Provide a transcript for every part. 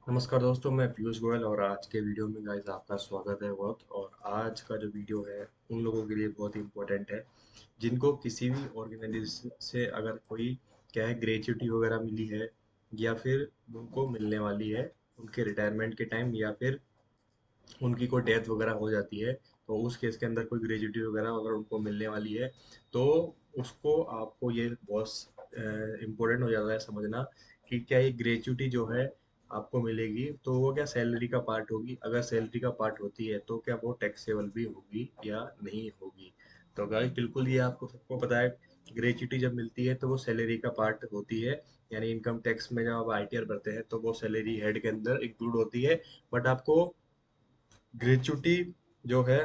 नमस्कार दोस्तों, मैं पीयूष गोयल और आज के वीडियो में गाइस आपका स्वागत है बहुत। और आज का जो वीडियो है उन लोगों के लिए बहुत इंपॉर्टेंट है जिनको किसी भी ऑर्गेनाइजेशन से अगर कोई क्या है ग्रेच्युटी वगैरह मिली है या फिर उनको मिलने वाली है उनके रिटायरमेंट के टाइम, या फिर उनकी कोई डेथ वगैरह हो जाती है। तो उस केस के अंदर कोई ग्रेच्युटी वगैरह अगर उनको मिलने वाली है तो उसको आपको ये बहुत इम्पोर्टेंट हो जाता है समझना कि क्या ये ग्रेच्युटी जो है आपको मिलेगी तो वो क्या सैलरी का पार्ट होगी। अगर सैलरी का पार्ट होती है तो क्या वो टैक्सेबल भी होगी या नहीं होगी। तो गाइस बिल्कुल ये आपको सबको पता है, ग्रेच्युटी जब मिलती है तो वो सैलरी का पार्ट होती है। यानी इनकम टैक्स में जब आप आईटीआर भरते हैं तो वो सैलरी हेड के अंदर इंक्लूड होती है। बट आपको ग्रेच्युटी जो है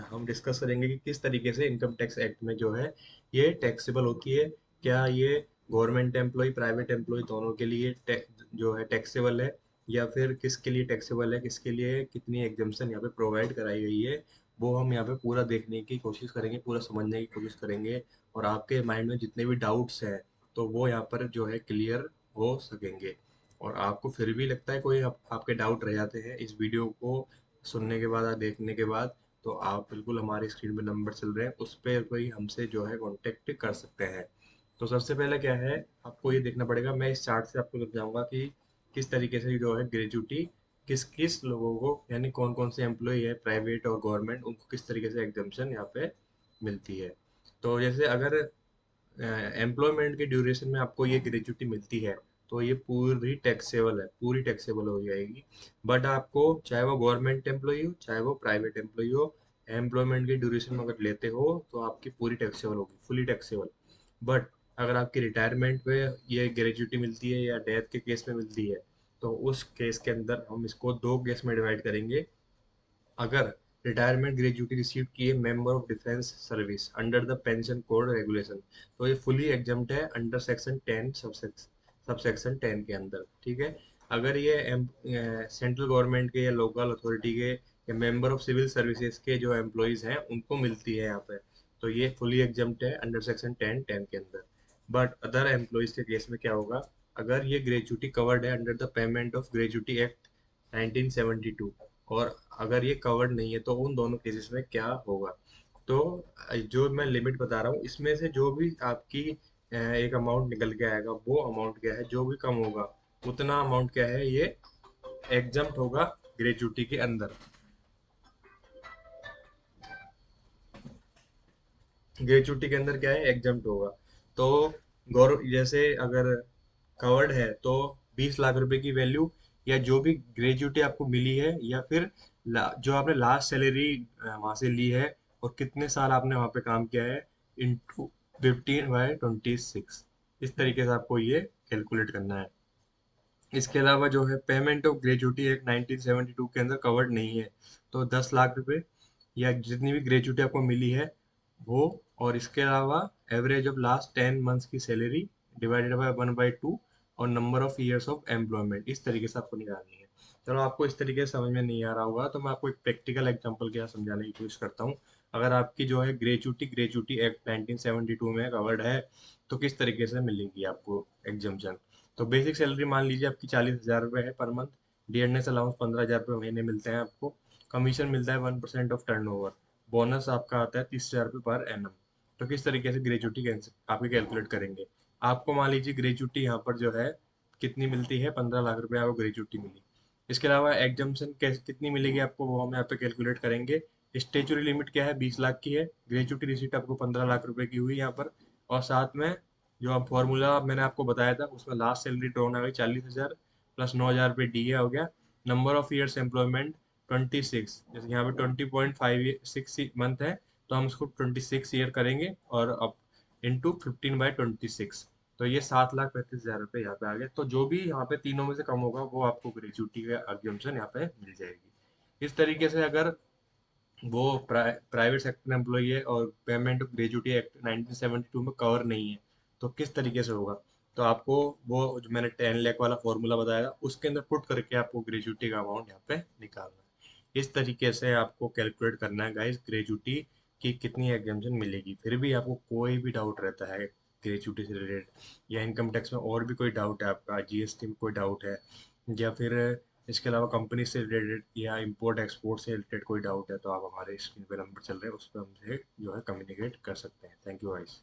हम डिस्कस करेंगे कि किस तरीके से इनकम टैक्स एक्ट में जो है ये टैक्सेबल होती है। क्या ये गवर्नमेंट एम्प्लॉय प्राइवेट एम्प्लॉय दोनों के लिए जो है टैक्सेबल है, या फिर किसके लिए टैक्सेबल है, किसके लिए कितनी एग्जम्पशन यहाँ पे प्रोवाइड कराई गई है, वो हम यहाँ पे पूरा देखने की कोशिश करेंगे, पूरा समझने की कोशिश करेंगे। और आपके माइंड में जितने भी डाउट्स हैं तो वो यहाँ पर जो है क्लियर हो सकेंगे। और आपको फिर भी लगता है कोई आपके डाउट रह जाते हैं इस वीडियो को सुनने के बाद या देखने के बाद, तो आप बिल्कुल हमारी स्क्रीन पे नंबर चल रहे हैं उस पर कोई हमसे जो है कांटेक्ट कर सकते हैं। तो सबसे पहले क्या है, आपको ये देखना पड़ेगा, मैं इस चार्ट से आपको समझाऊंगा कि किस तरीके से जो है ग्रेजुटी किस किस लोगों को, यानी कौन कौन से एम्प्लॉय है प्राइवेट और गवर्नमेंट, उनको किस तरीके से एग्जाम्पशन यहाँ पे मिलती है। तो जैसे अगर एम्प्लॉयमेंट के ड्यूरेशन में आपको ये ग्रेजुटी मिलती है तो ये पूरी टैक्सेबल है, पूरी टैक्सेबल हो जाएगी। बट आपको चाहे वो गवर्नमेंट एम्प्लॉय हो चाहे वो प्राइवेट एम्प्लॉय हो, एम्प्लॉयमेंट की ड्यूरेशन में अगर लेते हो तो आपकी पूरी टैक्सेबल होगी, फुली टैक्सेबल। बट अगर आपकी रिटायरमेंट पे ये ग्रेजुटी मिलती है या डेथ के केस में मिलती है तो उस केस के अंदर हम इसको दो केस में डिवाइड करेंगे। अगर रिटायरमेंट ग्रेजुटी रिसीव किए member of defence service under the pension code regulation, तो ये फुली एग्जम्प्ट है अंडर सेक्शन 10 सबसेक्शन 10 के अंदर, ठीक है। अगर ये सेंट्रल गवर्नमेंट के या लोकल अथॉरिटी के या मेंबर ऑफ सिविल सर्विसेज के जो एम्प्लॉयज हैं उनको मिलती है यहाँ पे, तो ये फुली एग्जम्प्ट है अंडर सेक्शन 10 के अंदर। बट अदर एम्प्लॉयज के केस में क्या होगा, अगर ये ग्रेजुटी कवर्ड है under the payment of gratuity act 1972, और अगर ये कवर्ड नहीं है तो उन दोनों केसेस में क्या होगा। तो जो मैं लिमिट बता रहा हूँ इसमें से जो भी आपकी एक अमाउंट निकल के आएगा वो अमाउंट क्या है, जो भी कम होगा उतना अमाउंट क्या है ये एग्जम्प्ट होगा ग्रेजुटी के अंदर। ग्रेजुटी के अंदर क्या है एग्जम्प्ट होगा। तो गौरव जैसे अगर कवर्ड है तो 20 लाख रुपए की वैल्यू, या जो भी ग्रेजुटी आपको मिली है, या फिर जो आपने लास्ट सैलरी वहां से ली है और कितने साल आपने वहां पे काम किया है, इंटू 15/26, इस तरीके से आपको ये कैलकुलेट करना है। इसके अलावा जो है पेमेंट ऑफ ग्रेजुटी एक्ट 1972 के अंदर कवर्ड नहीं है, तो 10 लाख रुपए या जितनी भी ग्रेजुटी आपको मिली है वो, और इसके अलावा एवरेज ऑफ लास्ट 10 मंथ्स की सैलरी डिवाइडेड बाय 1/2 और number of years of employment, इस तरीके से आपको निकालनी है। चलो आपको इस तरीके से समझ में नहीं आ रहा होगा तो मैं आपको एक प्रैक्टिकल एग्जांपल के साथ समझाने की कोशिश करता हूँ। अगर आपकी जो है ग्रेजुटी एक्ट 1972 में कवर्ड है तो किस तरीके से मिलेगी आपको एग्जाम्पशन। तो बेसिक सैलरी मान लीजिए आपकी 40,000 रुपये है पर मंथ। डीएनएस अलाउंस 15,000 रुपये महीने मिलते हैं आपको। कमीशन मिलता है 1% ऑफ टर्नओवर। बोनस आपका आता है 30,000 रुपये पर एनम। तो किस तरीके से ग्रेजुटी आपकी कैलकुलेट करेंगे। आपको मान लीजिए ग्रेजुटी यहाँ पर जो है कितनी मिलती है, 15 लाख रुपये आपको ग्रेजुटी मिली। इसके अलावा एग्जाम्पशन कितनी मिलेगी आपको वो हम यहाँ पे कैलकुलेट करेंगे। स्टेचुरी लिमिट क्या है, 20 लाख की है। ग्रेजुटी रिसीट आपको 15 लाख रुपए की हुई यहाँ पर। और साथ में जो अब फॉर्मूला मैंने आपको बताया था उसमें लास्ट सैलरी ड्रॉन आ गई 40,000 प्लस 9,000 रुपये डी ए हो गया। नंबर ऑफ ईयर्स एम्प्लॉयमेंट 26, जैसे यहाँ पे 20.56 मंथ है तो हम उसको 26 ईयर करेंगे और अब इंटू 15/26, तो ये 7,35,000 रुपये यहाँ पे आ गए। तो जो भी यहाँ पे तीनों में से कम होगा वो आपको ग्रेजुटी का एग्जम्पशन यहाँ पे मिल जाएगी। इस तरीके से अगर वो प्राइवेट सेक्टर एम्प्लॉई है और पेमेंट ऑफ ग्रेजुटी एक्ट 1972 में कवर नहीं है तो किस तरीके से होगा। तो आपको वो जो मैंने 10 लाख वाला फॉर्मूला बताया था उसके अंदर पुट करके आपको ग्रेजुटी का अमाउंट यहाँ पे निकालना है। इस तरीके से आपको कैलकुलेट करना है गाइस ग्रेजुटी की कितनी एग्जाम्पशन मिलेगी। फिर भी आपको कोई भी डाउट रहता है ग्रेचुटी से रिलेटेड, या इनकम टैक्स में और भी कोई डाउट है आपका, जीएसटी में कोई डाउट है, या फिर इसके अलावा कंपनी से रिलेटेड या इंपोर्ट एक्सपोर्ट से रिलेटेड कोई डाउट है, तो आप हमारे स्क्रीन पे नंबर चल रहे हैं उस पर हमसे जो है कम्युनिकेट कर सकते हैं। Thank you guys.